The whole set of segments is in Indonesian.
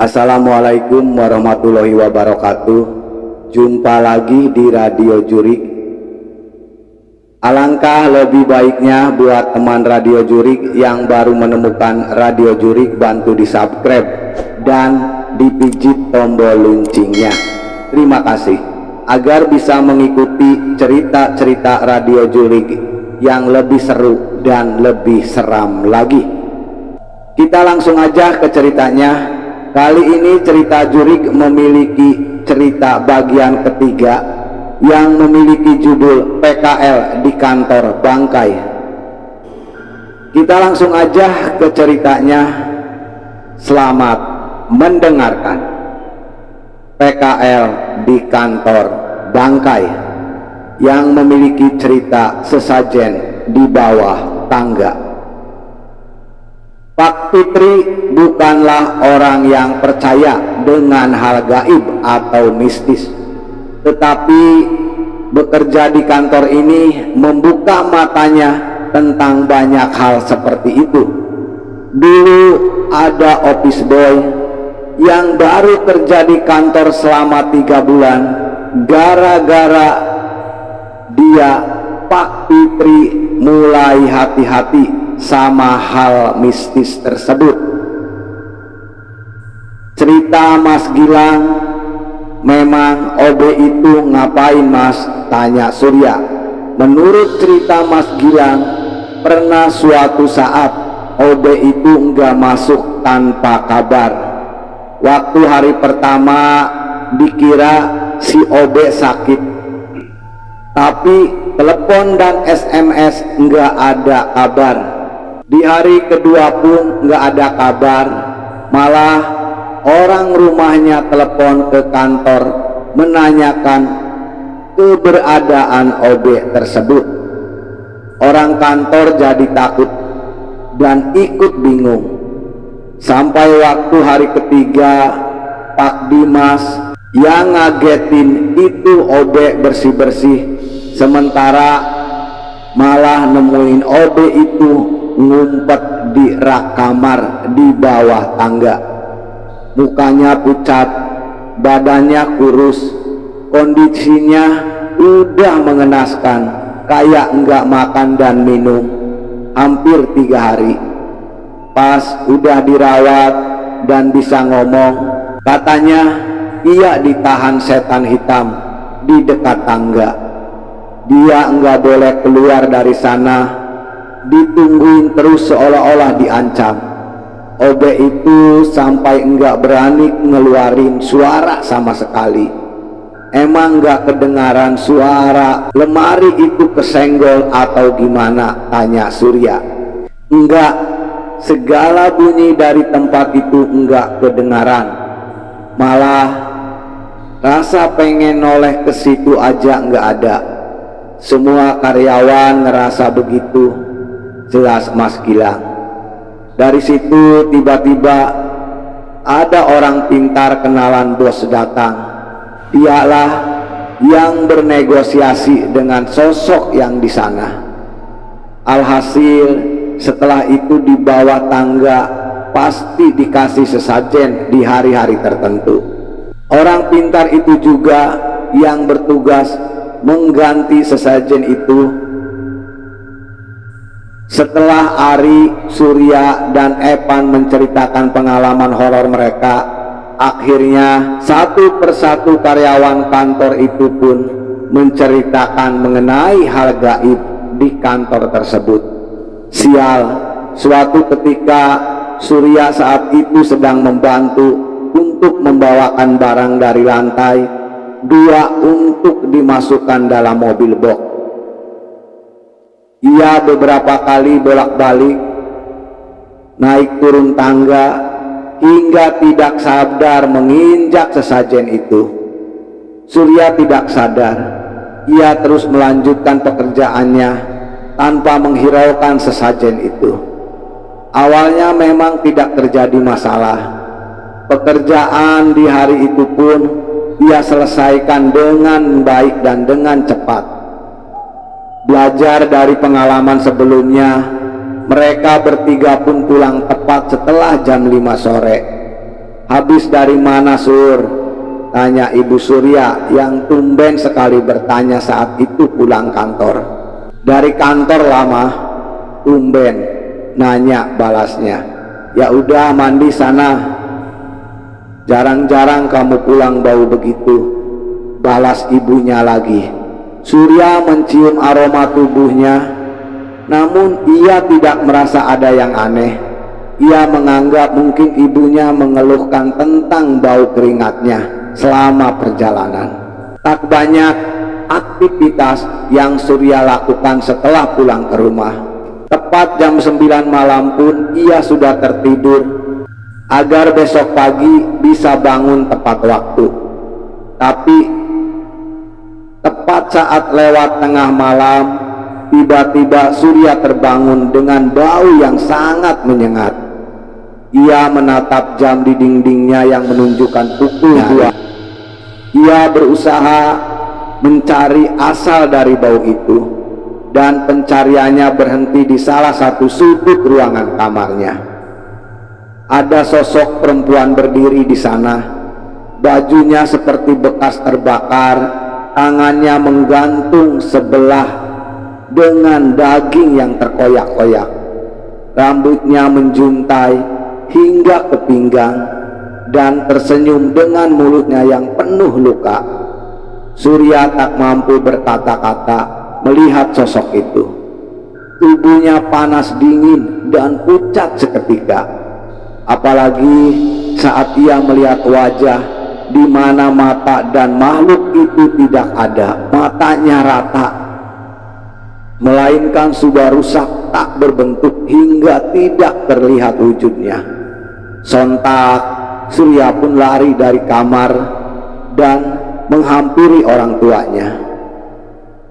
Assalamualaikum warahmatullahi wabarakatuh. Jumpa lagi di Radio Jurik. Alangkah lebih baiknya buat teman Radio Jurik yang baru menemukan Radio Jurik, bantu di subscribe dan dipijit tombol loncengnya. Terima kasih, agar bisa mengikuti cerita-cerita Radio Jurik yang lebih seru dan lebih seram lagi. Kita langsung aja ke ceritanya. Kali ini cerita Jurik memiliki cerita bagian ketiga yang memiliki judul PKL di Kantor Bangkai. Kita langsung aja ke ceritanya. Selamat mendengarkan. PKL di Kantor Bangkai yang memiliki cerita sesajen di bawah tangga. Pak Fitri bukanlah orang yang percaya dengan hal gaib atau mistis, tetapi bekerja di kantor ini membuka matanya tentang banyak hal seperti itu. Dulu ada office boy yang baru kerja di kantor selama 3 bulan. Gara-gara dia, Pak Fitri mulai hati-hati sama hal mistis tersebut. Cerita Mas Gilang, memang OB itu ngapain Mas? Tanya Surya. Menurut cerita Mas Gilang, pernah suatu saat OB itu enggak masuk tanpa kabar. Waktu hari pertama dikira si OB sakit, tapi telepon dan SMS enggak ada kabar. Di hari kedua pun nggak ada kabar, malah orang rumahnya telepon ke kantor menanyakan keberadaan OB tersebut. Orang kantor jadi takut dan ikut bingung. Sampai waktu hari ketiga, Pak Dimas yang ngagetin itu OB bersih-bersih, sementara malah nemuin OB itu ngumpet di rak kamar di bawah tangga. Mukanya pucat, badannya kurus, kondisinya udah mengenaskan, kayak enggak makan dan minum hampir 3 hari. Pas udah dirawat dan bisa ngomong, katanya ia ditahan setan hitam di dekat tangga. Dia enggak boleh keluar dari sana, ditungguin terus seolah-olah diancam. OB itu sampai enggak berani ngeluarin suara sama sekali. Emang enggak kedengaran suara lemari itu kesenggol atau gimana? Tanya Surya. Enggak, segala bunyi dari tempat itu enggak kedengaran. Malah rasa pengen noleh ke situ aja enggak ada. Semua karyawan ngerasa begitu, jelas Mas Gilang. Dari situ tiba-tiba ada orang pintar kenalan bos datang. Dialah yang bernegosiasi dengan sosok yang di sana. Alhasil setelah itu di bawah tangga pasti dikasih sesajen di hari-hari tertentu. Orang pintar itu juga yang bertugas mengganti sesajen itu. Setelah Ari, Surya, dan Evan menceritakan pengalaman horor mereka, akhirnya satu persatu karyawan kantor itu pun menceritakan mengenai hal gaib di kantor tersebut. Sial, suatu ketika Surya saat itu sedang membantu untuk membawakan barang dari lantai 2 untuk dimasukkan dalam mobil box. Ia beberapa kali bolak-balik naik turun tangga hingga tidak sadar menginjak sesajen itu. Surya tidak sadar. Ia terus melanjutkan pekerjaannya tanpa menghiraukan sesajen itu. Awalnya memang tidak terjadi masalah. Pekerjaan di hari itu pun ia selesaikan dengan baik dan dengan cepat. Belajar dari pengalaman sebelumnya, mereka bertiga pun pulang tepat setelah jam 5 sore. Habis dari mana, Sur? Tanya Ibu Surya yang tumben sekali bertanya saat itu pulang kantor. Dari kantor lama. Tumben nanya balasnya. Ya udah mandi sana. Jarang-jarang kamu pulang bau begitu, balas ibunya lagi. Surya mencium aroma tubuhnya, namun ia tidak merasa ada yang aneh. Ia menganggap mungkin ibunya mengeluhkan tentang bau keringatnya selama perjalanan. Tak banyak aktivitas yang Surya lakukan setelah pulang ke rumah. Tepat jam 9 malam pun ia sudah tertidur agar besok pagi bisa bangun tepat waktu. Tapi tepat saat lewat tengah malam, tiba-tiba Surya terbangun dengan bau yang sangat menyengat. Ia menatap jam di dindingnya yang menunjukkan pukul 2. Ia berusaha mencari asal dari bau itu, dan pencariannya berhenti di salah satu sudut ruangan kamarnya. Ada sosok perempuan berdiri di sana. Bajunya seperti bekas terbakar, tangannya menggantung sebelah dengan daging yang terkoyak-koyak. Rambutnya menjuntai hingga ke pinggang dan tersenyum dengan mulutnya yang penuh luka. Surya tak mampu berkata-kata melihat sosok itu. Tubuhnya panas dingin dan pucat seketika. Apalagi saat ia melihat wajah di mana mata dan makhluk itu tidak ada, matanya rata, melainkan sudah rusak tak berbentuk hingga tidak terlihat wujudnya. Sontak Surya pun lari dari kamar dan menghampiri orang tuanya.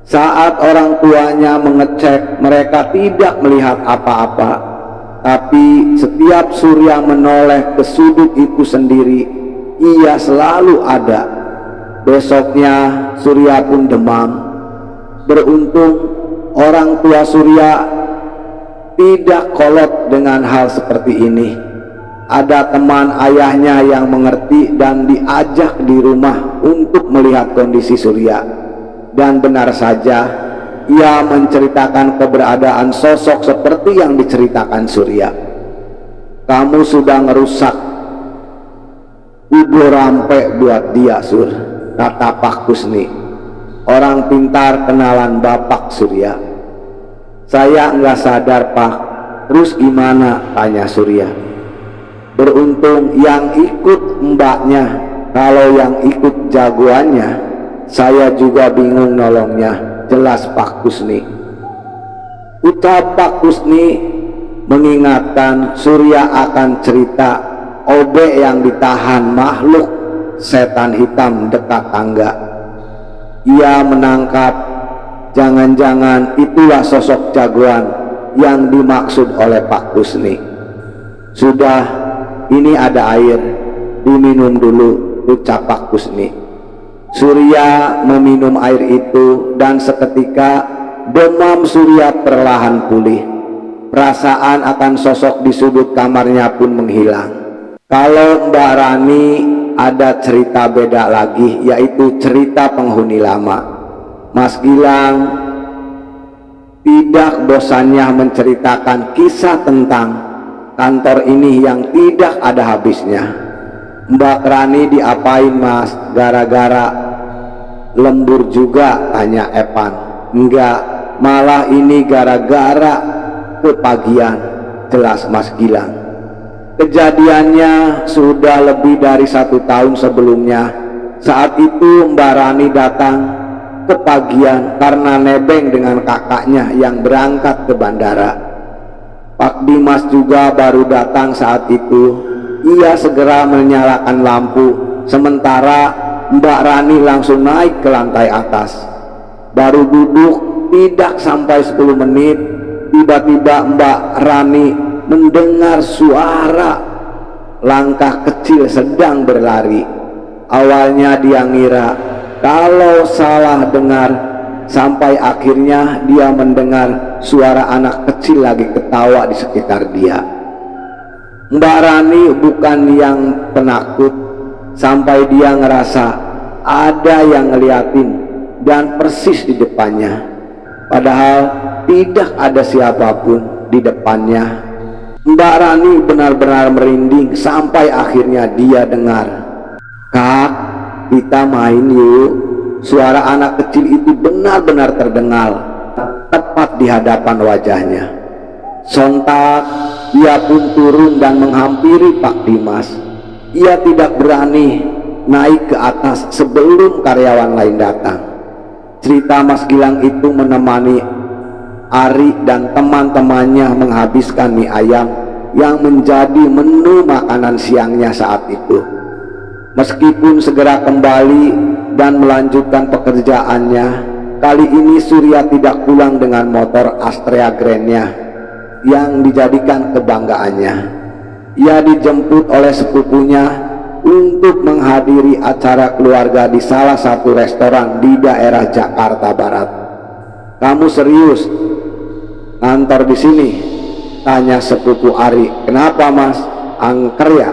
Saat orang tuanya mengecek, mereka tidak melihat apa-apa. Tapi setiap Surya menoleh ke sudut itu sendiri, ia selalu ada. Besoknya Surya pun demam. Beruntung orang tua Surya tidak kolot dengan hal seperti ini. Ada teman ayahnya yang mengerti dan diajak di rumah untuk melihat kondisi Surya. Dan benar saja, ia menceritakan keberadaan sosok seperti yang diceritakan Surya. Kamu sudah ngerusak ubur rampe buat dia, Sur, kata Pak Kusni, orang pintar kenalan Bapak Surya. Saya nggak sadar, Pak. Terus gimana? Tanya Surya. Beruntung yang ikut mbaknya, kalau yang ikut jagoannya, saya juga bingung nolongnya, jelas Pak Kusni. Ucap Pak Kusni mengingatkan Surya akan cerita obek yang ditahan makhluk setan hitam dekat tangga. Ia menangkap jangan-jangan itulah sosok jagoan yang dimaksud oleh Pak Kusni. Sudah, ini ada air, diminum dulu, ucap Pak Kusni. Surya meminum air itu dan seketika demam Surya perlahan pulih. Perasaan akan sosok di sudut kamarnya pun menghilang. Kalau Mbak Rani ada cerita beda lagi, yaitu cerita penghuni lama. Mas Gilang tidak bosannya menceritakan kisah tentang kantor ini yang tidak ada habisnya. Mbak Rani diapain, Mas? Gara-gara lembur juga, tanya Evan. Enggak, malah ini gara-gara kepagian, jelas Mas Gilang. Kejadiannya sudah lebih dari 1 tahun sebelumnya. Saat itu Mbak Rani datang kepagian karena nebeng dengan kakaknya yang berangkat ke bandara. Pak Dimas juga baru datang saat itu. Ia segera menyalakan lampu, sementara Mbak Rani langsung naik ke lantai atas. Baru duduk tidak sampai 10 menit, tiba-tiba Mbak Rani mendengar suara langkah kecil sedang berlari. Awalnya dia ngira kalau salah dengar, sampai akhirnya dia mendengar suara anak kecil lagi ketawa di sekitar dia. Mbak Rani bukan yang penakut sampai dia ngerasa ada yang ngeliatin dan persis di depannya, padahal tidak ada siapapun di depannya. Mbak Rani benar-benar merinding sampai akhirnya dia dengar, "Kak, kita main yuk." Suara anak kecil itu benar-benar terdengar tepat di hadapan wajahnya. Sontak ia pun turun dan menghampiri Pak Dimas. Ia tidak berani naik ke atas sebelum karyawan lain datang. Cerita Mas Gilang itu menemani Ari dan teman-temannya menghabiskan mie ayam yang menjadi menu makanan siangnya saat itu. Meskipun segera kembali dan melanjutkan pekerjaannya, kali ini Surya tidak pulang dengan motor Astrea Grand-nya yang dijadikan kebanggaannya. Ia dijemput oleh sepupunya untuk menghadiri acara keluarga di salah satu restoran di daerah Jakarta Barat. "Kamu serius ngantor di sini?" tanya sepupu Ari. "Kenapa Mas, angker ya?"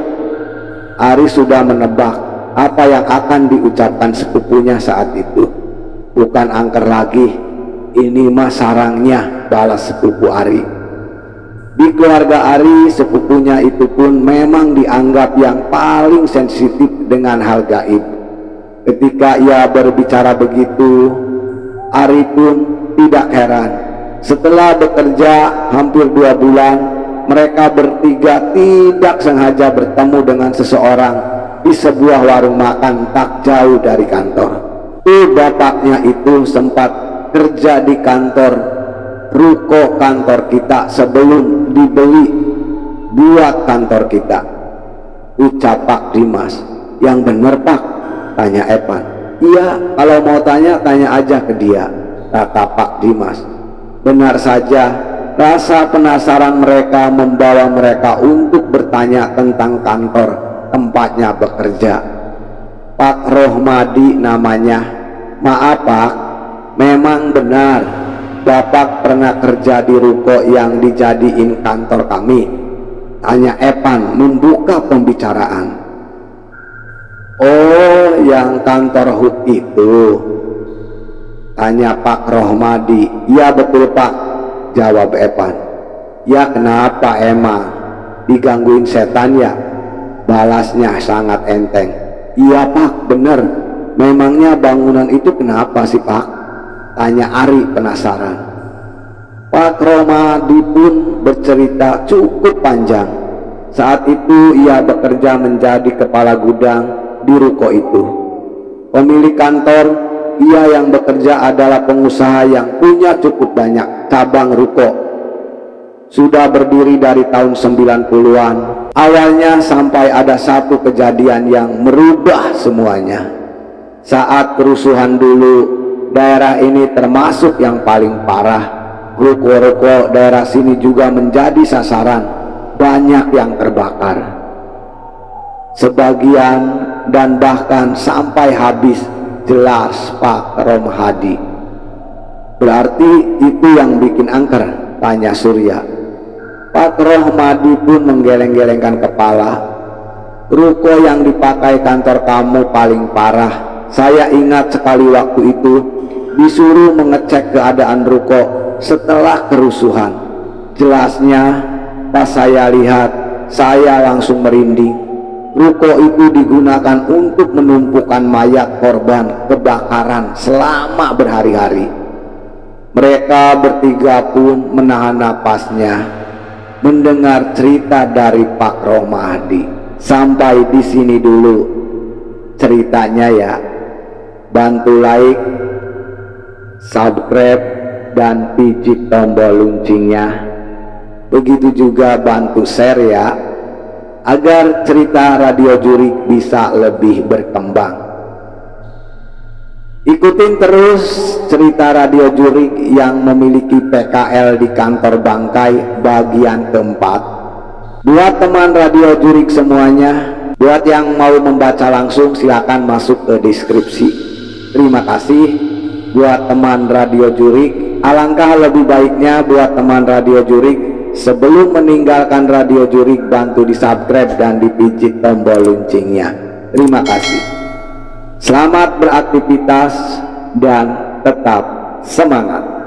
Ari sudah menebak apa yang akan diucapkan sepupunya saat itu. "Bukan angker lagi, ini mah sarangnya," balas sepupu Ari. Di keluarga Ari, sepupunya itu pun memang dianggap yang paling sensitif dengan hal gaib. Ketika ia berbicara begitu, Ari pun tidak heran. Setelah bekerja hampir 2 bulan, mereka bertiga tidak sengaja bertemu dengan seseorang di sebuah warung makan tak jauh dari kantor. Bapaknya itu sempat kerja di kantor ruko kantor kita sebelum dibeli buat kantor kita, ucap Pak Dimas. "Yang bener Pak?" tanya Evan. "Iya, kalau mau tanya aja ke dia," kata Pak Dimas. Benar saja, rasa penasaran mereka membawa mereka untuk bertanya tentang kantor tempatnya bekerja. Pak Rohmadi namanya. "Maaf Pak, memang benar Bapak pernah kerja di ruko yang dijadiin kantor kami?" tanya Evan membuka pembicaraan. "Oh, yang kantor HUT itu?" tanya Pak Rohmadi. "Ya betul Pak," jawab Evan. "Ya kenapa emang? Digangguin setan ya?" balasnya sangat enteng. "Iya Pak, bener. Memangnya bangunan itu kenapa sih Pak?" tanya Ari penasaran. Pak Rohmadi pun bercerita cukup panjang. Saat itu ia bekerja menjadi kepala gudang di ruko itu. Pemilik kantor, ia yang bekerja adalah pengusaha yang punya cukup banyak cabang ruko. Sudah berdiri dari tahun 90-an. Awalnya sampai ada satu kejadian yang merubah semuanya. Saat kerusuhan dulu, daerah ini termasuk yang paling parah. Ruko-ruko daerah sini juga menjadi sasaran, banyak yang terbakar. Sebagian dan bahkan sampai habis, jelas Pak Rohmadi. "Berarti itu yang bikin angker?" tanya Surya. Pak Rohmadi pun menggeleng-gelengkan kepala. "Ruko yang dipakai kantor kamu paling parah. Saya ingat sekali waktu itu disuruh mengecek keadaan ruko setelah kerusuhan. Jelasnya pas saya lihat, saya langsung merinding. Ruko itu digunakan untuk menumpukan mayat korban kebakaran selama berhari-hari." Mereka bertiga pun menahan napasnya mendengar cerita dari Pak Rohmadi. Sampai di sini dulu ceritanya ya. Bantu like, subscribe, dan pijit tombol loncengnya. Begitu juga bantu share ya, agar cerita Radio Jurik bisa lebih berkembang. Ikutin terus cerita Radio Jurik yang memiliki PKL di kantor Bangkai bagian keempat. Buat teman Radio Jurik semuanya, buat yang mau membaca langsung silakan masuk ke deskripsi. Terima kasih. Buat teman Radio Jurik, alangkah lebih baiknya buat teman Radio Jurik sebelum meninggalkan Radio Jurik bantu di subscribe dan dipijit tombol loncengnya. Terima kasih. Selamat beraktivitas dan tetap semangat.